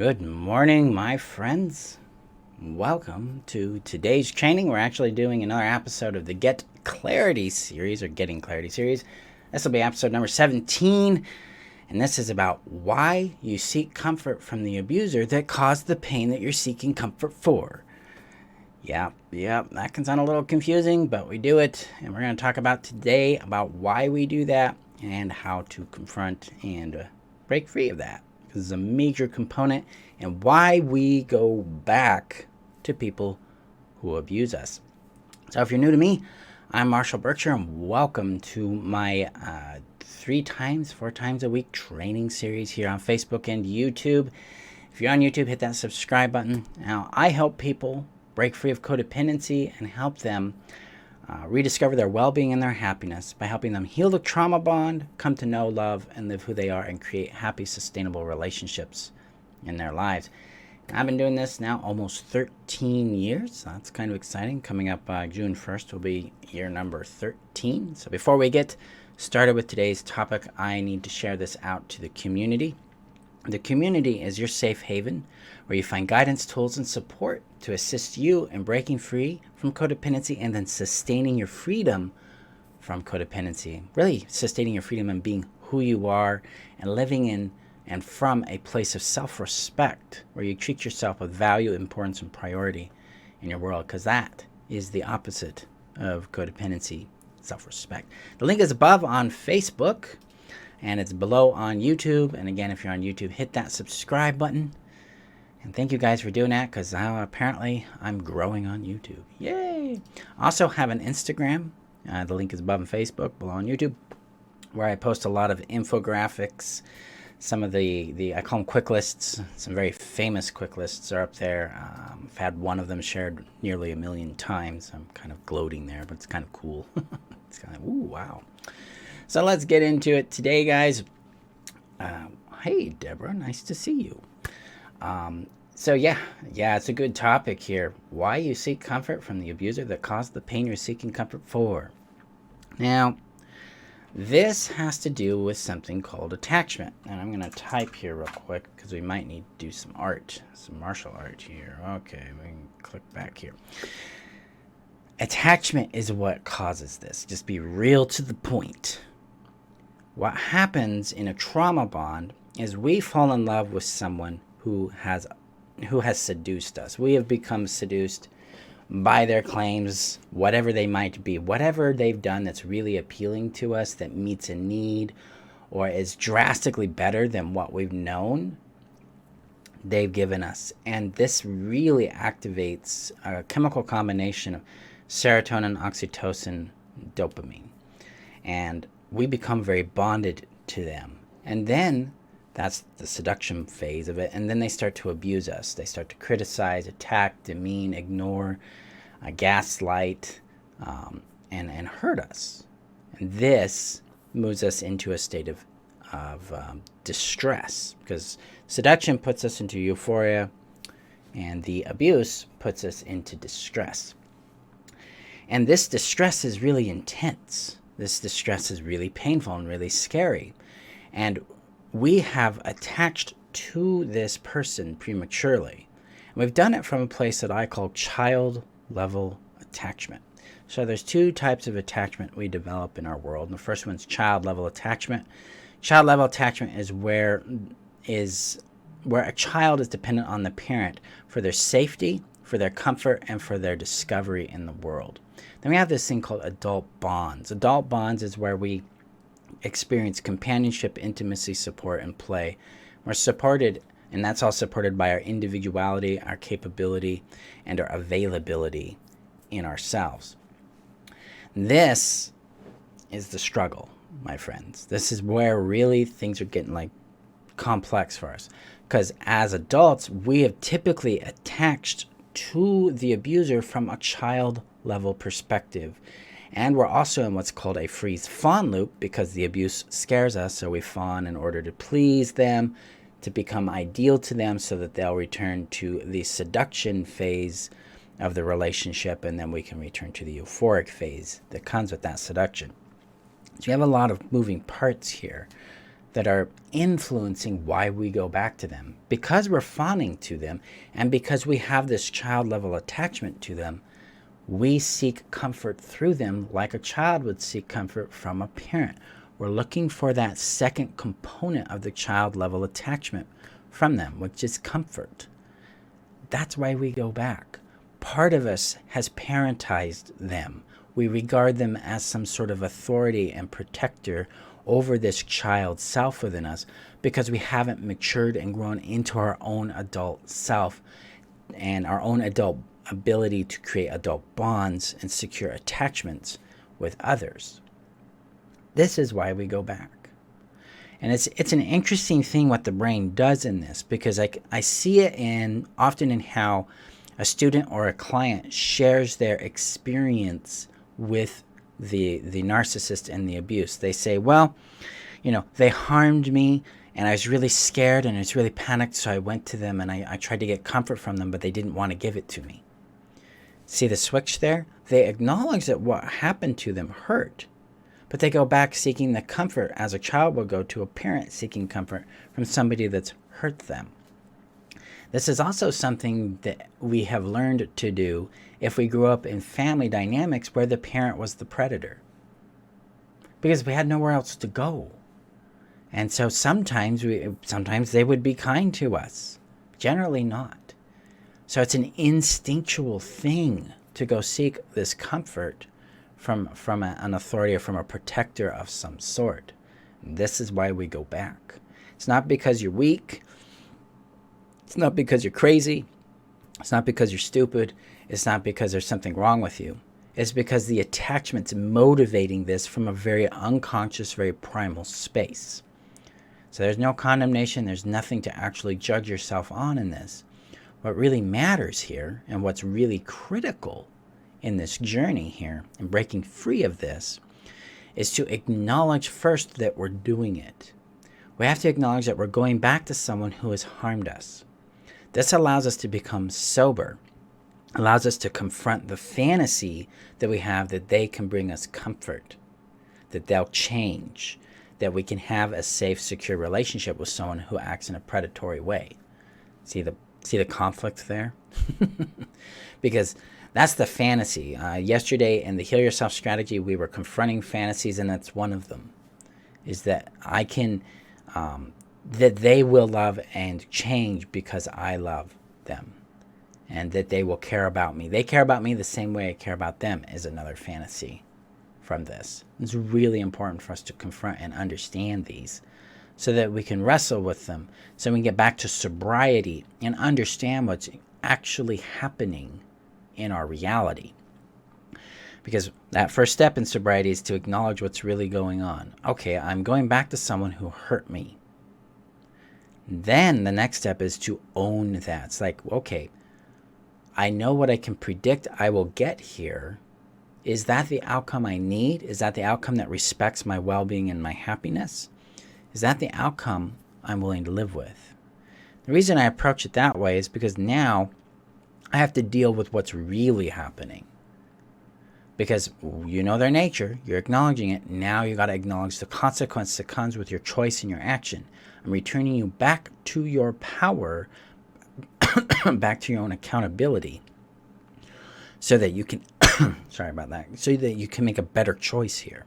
Good morning, my friends. Welcome to today's training. We're actually doing another episode of the Get Clarity series, or Getting Clarity series. This will be episode number 17, and this is about why you seek comfort from the abuser that caused the pain that you're seeking comfort for. Yep, that can sound a little confusing, but we do it, and we're going to talk about today about why we do that and how to confront and break free of that. This is a major component and why we go back to people who abuse us. So if you're new to me, I'm Marshall Burtcher, and welcome to my 4 times a week training series here on Facebook and YouTube. If you're on YouTube, hit that subscribe button. Now, I help people break free of codependency and help them rediscover their well-being and their happiness by helping them heal the trauma bond, come to know, love, and live who they are, and create happy, sustainable relationships in their lives. And I've been doing this now almost 13 years. So that's kind of exciting. Coming up June 1st will be year number 13. So before we get started with today's topic, I need to share this out to the community. The community is your safe haven where you find guidance, tools, and support to assist you in breaking free from codependency and then sustaining your freedom from codependency. Really sustaining your freedom and being who you are and living in and from a place of self-respect where you treat yourself with value, importance, and priority in your world, because that is the opposite of codependency, self-respect. The link is above on Facebook, and it's below on YouTube. And again, if you're on YouTube, hit that subscribe button. And thank you guys for doing that, because apparently I'm growing on YouTube. Yay! I also have an Instagram. The link is above on Facebook, below on YouTube, where I post a lot of infographics. Some of the I call them quick lists. Some very famous quick lists are up there. I've had one of them shared nearly 1 million times. I'm kind of gloating there, but it's kind of cool. It's kind of, ooh, wow. So let's get into it today, guys. Hey, Deborah, nice to see you. So yeah, it's a good topic here. Why you seek comfort from the abuser that caused the pain you're seeking comfort for. Now, this has to do with something called attachment. And I'm going to type here real quick because we might need to do some art, some martial art here. Okay, we can click back here. Attachment is what causes this. Just be real to the point. What happens in a trauma bond is we fall in love with someone who has seduced us. We have become seduced by their claims, whatever they might be, whatever they've done that's really appealing to us, that meets a need, or is drastically better than what we've known, they've given us. And this really activates a chemical combination of serotonin, oxytocin, dopamine. And we become very bonded to them. And then that's the seduction phase of it. And then they start to abuse us. They start to criticize, attack, demean, ignore, gaslight, and hurt us. And this moves us into a state of distress, because seduction puts us into euphoria and the abuse puts us into distress. And this distress is really intense. This distress is really painful and really scary. And we have attached to this person prematurely. And we've done it from a place that I call child-level attachment. So there's 2 types of attachment we develop in our world. And the first one's child-level attachment. Child-level attachment is where a child is dependent on the parent for their safety, for their comfort, and for their discovery in the world. Then we have this thing called adult bonds. Adult bonds is where we experience companionship, intimacy, support, and play. We're supported, and that's all supported by our individuality, our capability, and our availability in ourselves. This is the struggle, my friends. This is where really things are getting complex for us. Because as adults, we have typically attached to the abuser from a child-level perspective. And we're also in what's called a freeze-fawn loop, because the abuse scares us, so we fawn in order to please them, to become ideal to them, so that they'll return to the seduction phase of the relationship, and then we can return to the euphoric phase that comes with that seduction. So you have a lot of moving parts here. that are influencing why we go back to them. Because we're fawning to them, and because we have this child level attachment to them, we seek comfort through them like a child would seek comfort from a parent. We're looking for that second component of the child level attachment from them, which is comfort. That's why we go back. Part of us has parentized them. We regard them as some sort of authority and protector over this child self within us because we haven't matured and grown into our own adult self and our own adult ability to create adult bonds and secure attachments with others. This is why we go back. And it's an interesting thing what the brain does in this, because I see it often in how a student or a client shares their experience with the narcissist and the abuse. They say, well, they harmed me and I was really scared and I was really panicked, so I went to them and I tried to get comfort from them, but they didn't want to give it to me. See the switch there? They acknowledge that what happened to them hurt, but they go back seeking the comfort as a child would go to a parent seeking comfort from somebody that's hurt them. This is also something that we have learned to do if we grew up in family dynamics where the parent was the predator, because we had nowhere else to go. And so sometimes they would be kind to us, generally not. So it's an instinctual thing to go seek this comfort from an authority or from a protector of some sort. This is why we go back. It's not because you're weak. It's not because you're crazy. It's not because you're stupid. It's not because there's something wrong with you. It's because the attachment's motivating this from a very unconscious, very primal space. So there's no condemnation. There's nothing to actually judge yourself on in this. What really matters here, and what's really critical in this journey here, and breaking free of this, is to acknowledge first that we're doing it. We have to acknowledge that we're going back to someone who has harmed us. This allows us to become sober, allows us to confront the fantasy that we have that they can bring us comfort, that they'll change, that we can have a safe, secure relationship with someone who acts in a predatory way. See the conflict there? Because that's the fantasy. Yesterday in the Heal Yourself strategy, we were confronting fantasies, and that's one of them, is that I can, that they will love and change because I love them, and that they will care about me. They care about me the same way I care about them is another fantasy from this. It's really important for us to confront and understand these so that we can wrestle with them, so we can get back to sobriety and understand what's actually happening in our reality. Because that first step in sobriety is to acknowledge what's really going on. Okay, I'm going back to someone who hurt me. Then the next step is to own that. It's like, okay, I know what I can predict I will get here. Is that the outcome I need? Is that the outcome that respects my well-being and my happiness? Is that the outcome I'm willing to live with? The reason I approach it that way is because now I have to deal with what's really happening. Because you know their nature, you're acknowledging it. Now you got to acknowledge the consequence that comes with your choice and your action. I'm returning you back to your power, back to your own accountability, so that you can, sorry about that, so that you can make a better choice here.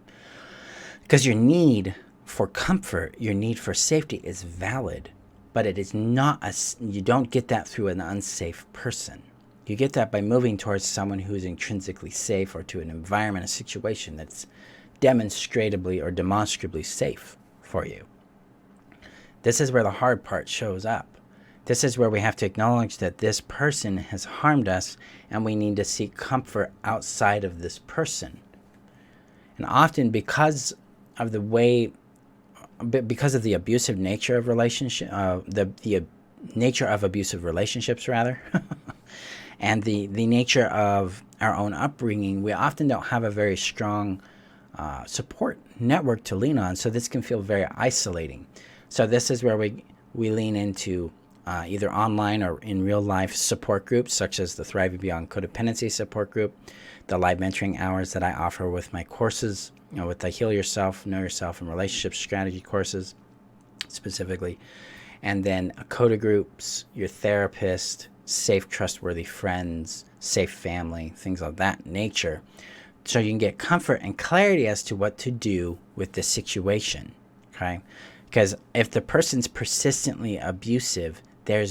Because your need for comfort, your need for safety is valid, but it is not, you don't get that through an unsafe person. You get that by moving towards someone who is intrinsically safe, or to an environment, a situation that's demonstrably or demonstrably safe for you. This is where the hard part shows up. This is where we have to acknowledge that this person has harmed us and we need to seek comfort outside of this person. And often because of the abusive nature of relationship, the nature of abusive relationships rather, and the nature of our own upbringing, we often don't have a very strong support network to lean on, so this can feel very isolating. So this is where we lean into either online or in real life support groups, such as the Thriving Beyond Codependency support group, the live mentoring hours that I offer with my courses, with the Heal Yourself, Know Yourself, and Relationship Strategy courses, specifically. And then CODA groups, your therapist, safe, trustworthy friends, safe family, things of that nature. So you can get comfort and clarity as to what to do with the situation, okay? Because if the person's persistently abusive, they're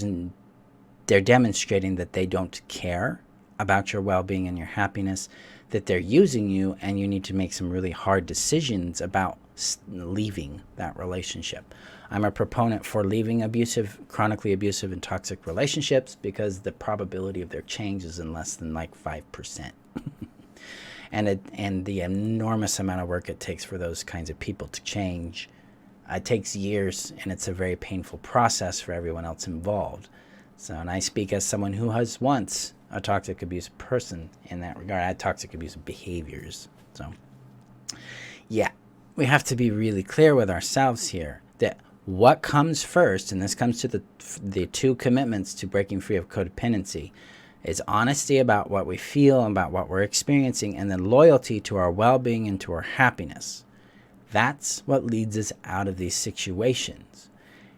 demonstrating that they don't care about your well-being and your happiness, that they're using you, and you need to make some really hard decisions about leaving that relationship. I'm a proponent for leaving abusive, chronically abusive and toxic relationships because the probability of their change is in less than like 5%. And the enormous amount of work it takes for those kinds of people to change, it takes years, and it's a very painful process for everyone else involved. So, and I speak as someone who was once a toxic abusive person in that regard. I had toxic abusive behaviors. So, yeah, we have to be really clear with ourselves here that what comes first, and this comes to the two commitments to breaking free of codependency, is honesty about what we feel, about what we're experiencing, and then loyalty to our well-being and to our happiness. That's what leads us out of these situations.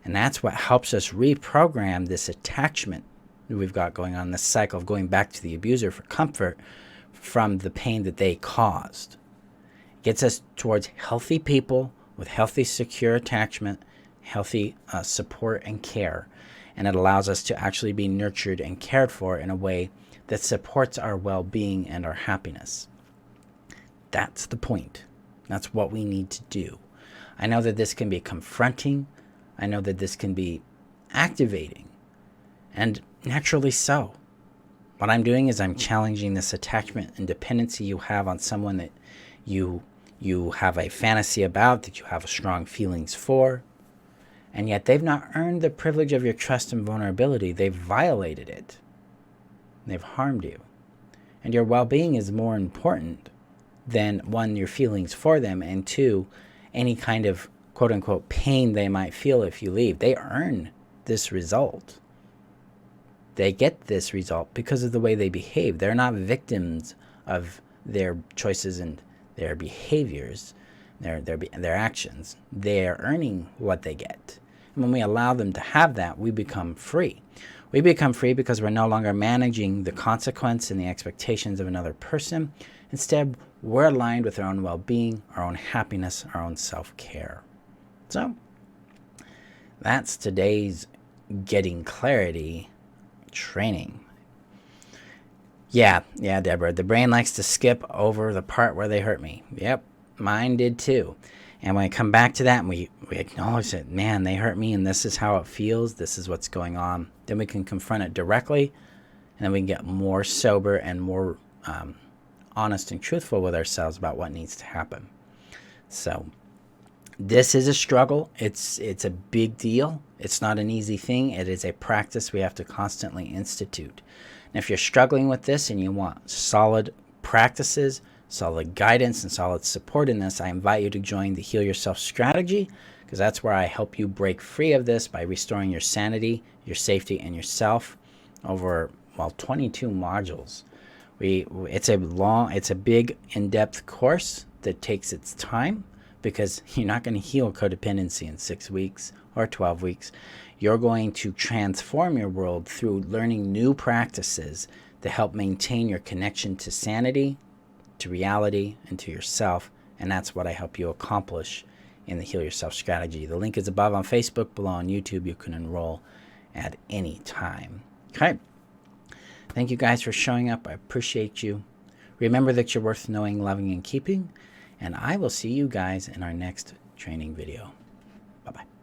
And that's what helps us reprogram this attachment that we've got going on, this cycle of going back to the abuser for comfort from the pain that they caused. It gets us towards healthy people with healthy, secure attachment, healthy support and care. And it allows us to actually be nurtured and cared for in a way that supports our well-being and our happiness. That's the point. That's what we need to do. I know that this can be confronting. I know that this can be activating, and naturally so. What I'm doing is I'm challenging this attachment and dependency you have on someone that you have a fantasy about, that you have strong feelings for, and yet they've not earned the privilege of your trust and vulnerability. They've violated it. They've harmed you. And your well-being is more important than, one, your feelings for them, and two, any kind of quote-unquote pain they might feel if you leave. They earn this result. They get this result because of the way they behave. They're not victims of their choices and their behaviors, their actions. They're earning what they get. And when we allow them to have that, we become free. We become free because we're no longer managing the consequence and the expectations of another person. Instead, we're aligned with our own well-being, our own happiness, our own self-care. So, that's today's Getting Clarity training. Yeah, Deborah, the brain likes to skip over the part where they hurt me. Yep, mine did too. And when we come back to that and we acknowledge that, man, they hurt me and this is how it feels, this is what's going on, then we can confront it directly, and then we can get more sober and more honest and truthful with ourselves about what needs to happen. So this is a struggle. It's a big deal. It's not an easy thing. It is a practice we have to constantly institute. And if you're struggling with this and you want solid practices, solid guidance, and solid support in this, I invite you to join the Heal Yourself strategy, because that's where I help you break free of this by restoring your sanity, your safety, and yourself over, 22 modules. It's a big, in-depth course that takes its time, because you're not going to heal codependency in 6 weeks or 12 weeks. You're going to transform your world through learning new practices that help maintain your connection to sanity, to reality, and to yourself. And that's what I help you accomplish in the Heal Yourself strategy. The link is above on Facebook, below on YouTube. You can enroll at any time. Okay. Thank you guys for showing up. I appreciate you. Remember that you're worth knowing, loving, and keeping. And I will see you guys in our next training video. Bye-bye.